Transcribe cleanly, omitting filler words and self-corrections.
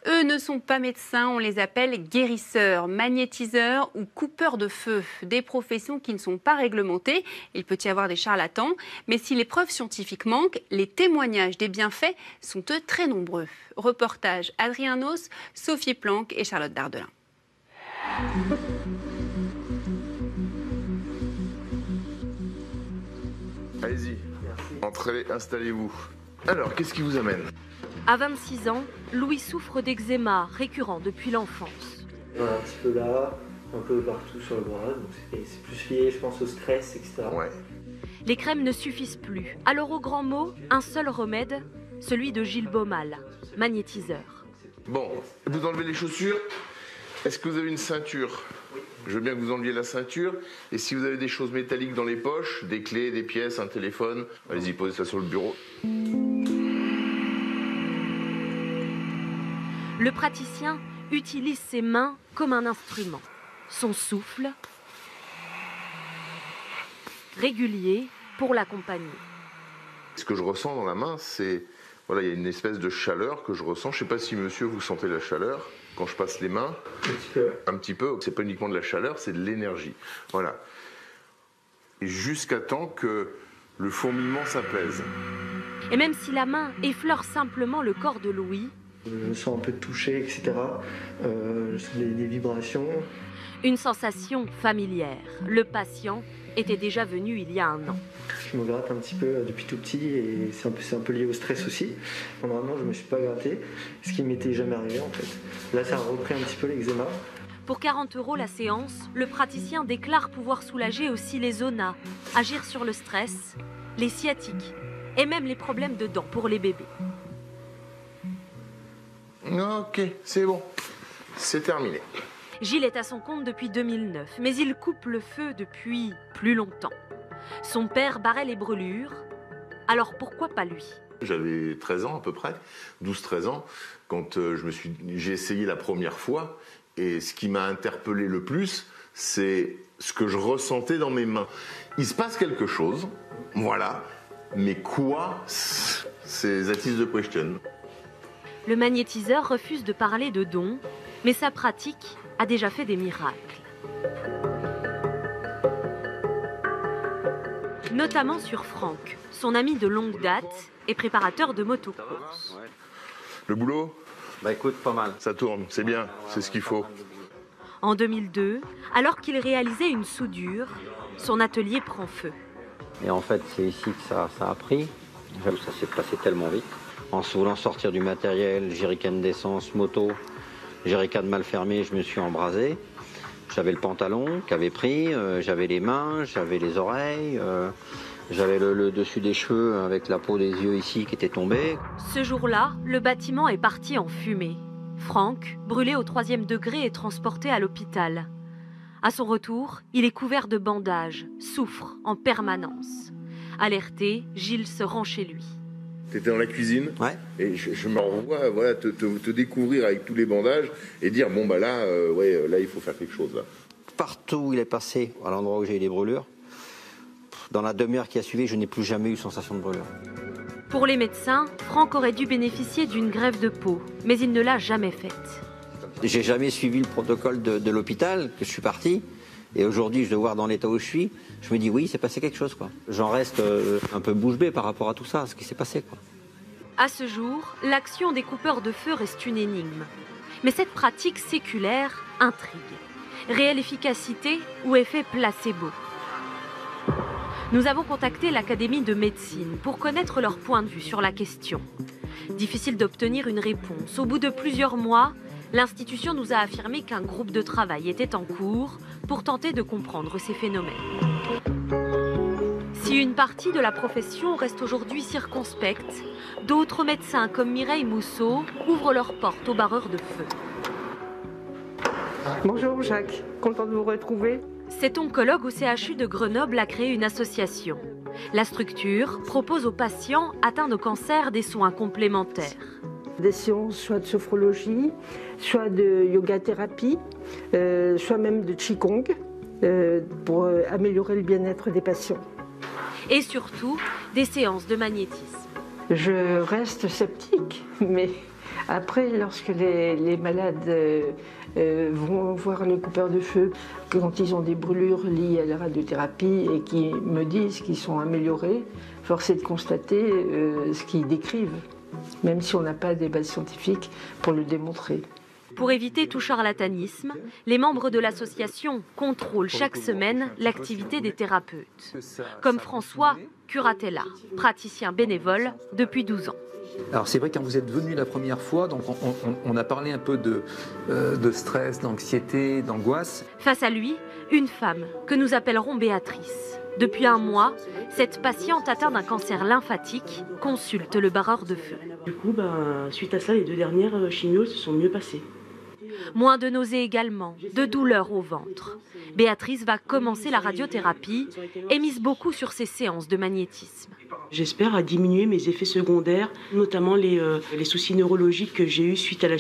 Eux ne sont pas médecins, on les appelle guérisseurs, magnétiseurs ou coupeurs de feu. Des professions qui ne sont pas réglementées. Il peut y avoir des charlatans. Mais si les preuves scientifiques manquent, les témoignages des bienfaits sont eux très nombreux. Reportage Adrien Nos, Sophie Planck et Charlotte Dardelin. Allez-y, entrez, installez-vous. Alors, qu'est-ce qui vous amène? À 26 ans, Louis souffre d'eczéma récurrent depuis l'enfance. Un petit peu là, un peu partout sur le bras, donc c'est plus lié, je pense, au stress, etc. Ouais. Les crèmes ne suffisent plus. Alors au grand mot, un seul remède, celui de Gilles Baumal, magnétiseur. Bon, vous enlevez les chaussures. Est-ce que vous avez une ceinture? Je veux bien que vous enleviez la ceinture. Et si vous avez des choses métalliques dans les poches, des clés, des pièces, un téléphone, allez-y, posez ça sur le bureau. Le praticien utilise ses mains comme un instrument. Son souffle, régulier pour l'accompagner. Ce que je ressens dans la main, c'est... Voilà, il y a une espèce de chaleur que je ressens. Je ne sais pas si monsieur, vous sentez la chaleur quand je passe les mains. Un petit peu. C'est pas uniquement de la chaleur, c'est de l'énergie. Voilà. Et jusqu'à temps que le fourmillement s'apaise. Et même si la main effleure simplement le corps de Louis, Je me sens un peu touché, etc. Des vibrations. une sensation familière. Le patient était déjà venu il y a 1 an. Je me gratte un petit peu depuis tout petit et c'est un peu lié au stress aussi. Pendant 1 an, je ne me suis pas gratté, ce qui ne m'était jamais arrivé en fait. Là, ça a repris un petit peu l'eczéma. Pour 40 € la séance, le praticien déclare pouvoir soulager aussi les zonas, agir sur le stress, les sciatiques et même les problèmes de dents pour les bébés. Ok, c'est bon. C'est terminé. Gilles est à son compte depuis 2009, mais il coupe le feu depuis plus longtemps. Son père barrait les brûlures, alors pourquoi pas lui? J'avais 13 ans à peu près, 12-13 ans, quand j'ai essayé la première fois. Et ce qui m'a interpellé le plus, c'est ce que je ressentais dans mes mains. Il se passe quelque chose, voilà, mais quoi? C'est that is the question. Le magnétiseur refuse de parler de dons, mais sa pratique a déjà fait des miracles. Notamment sur Franck, son ami de longue date et préparateur de motocourse. Le boulot? Bah écoute, pas mal. Ça tourne, c'est bien, c'est ce qu'il faut. En 2002, alors qu'il réalisait une soudure, son atelier prend feu. Et en fait, c'est ici que ça a pris. Ça s'est passé tellement vite. En se voulant sortir du matériel, jerrycan d'essence, moto, jerrycan mal fermé, je me suis embrasé. J'avais le pantalon qui avait pris, j'avais les mains, j'avais les oreilles, j'avais le dessus des cheveux avec la peau des yeux ici qui était tombée. Ce jour-là, le bâtiment est parti en fumée. Franck, brûlé au 3e degré, est transporté à l'hôpital. À son retour, il est couvert de bandages, souffre en permanence. Alerté, Gilles se rend chez lui. T'étais dans la cuisine, Ouais. Et je me revois voilà, te découvrir avec tous les bandages et dire bon bah là, là il faut faire quelque chose là. Partout où il est passé, à l'endroit où j'ai eu des brûlures, dans la demi-heure qui a suivi, je n'ai plus jamais eu sensation de brûlure. Pour les médecins, Franck aurait dû bénéficier d'une greffe de peau, mais il ne l'a jamais faite. J'ai jamais suivi le protocole de l'hôpital, que je suis parti. Et aujourd'hui, je dois voir dans l'état où je suis, je me dis oui, il s'est passé quelque chose, quoi. J'en reste un peu bouche bée par rapport à tout ça, à ce qui s'est passé, quoi. À ce jour, l'action des coupeurs de feu reste une énigme. Mais cette pratique séculaire intrigue. Réelle efficacité ou effet placebo? Nous avons contacté l'Académie de médecine pour connaître leur point de vue sur la question. Difficile d'obtenir une réponse. Au bout de plusieurs mois, l'institution nous a affirmé qu'un groupe de travail était en cours pour tenter de comprendre ces phénomènes. Si une partie de la profession reste aujourd'hui circonspecte, d'autres médecins comme Mireille Mousseau ouvrent leurs portes aux barreurs de feu. Bonjour Jacques, content de vous retrouver. Cet oncologue au CHU de Grenoble a créé une association. La structure propose aux patients atteints de cancer des soins complémentaires. Des séances soit de sophrologie, soit de yoga-thérapie, soit même de qigong pour améliorer le bien-être des patients. Et surtout, des séances de magnétisme. Je reste sceptique, mais Après, lorsque les malades vont voir le coupeur de feu, quand ils ont des brûlures liées à la radiothérapie et qui me disent qu'ils sont améliorés, force est de constater ce qu'ils décrivent, même si on n'a pas des bases scientifiques pour le démontrer. Pour éviter tout charlatanisme, les membres de l'association contrôlent chaque semaine l'activité des thérapeutes. Comme François Curatella, praticien bénévole depuis 12 ans. Alors c'est vrai, quand vous êtes venu la première fois, donc on a parlé un peu de stress, d'anxiété, d'angoisse. Face à lui, une femme que nous appellerons Béatrice. Depuis un mois, cette patiente atteinte d'un cancer lymphatique consulte le barreur de feu. Du coup, suite à ça, les 2 dernières chimios se sont mieux passées. Moins de nausées également, de douleurs au ventre. Béatrice va commencer la radiothérapie et mise beaucoup sur ses séances de magnétisme. J'espère à diminuer mes effets secondaires, notamment les soucis neurologiques que j'ai eus suite à la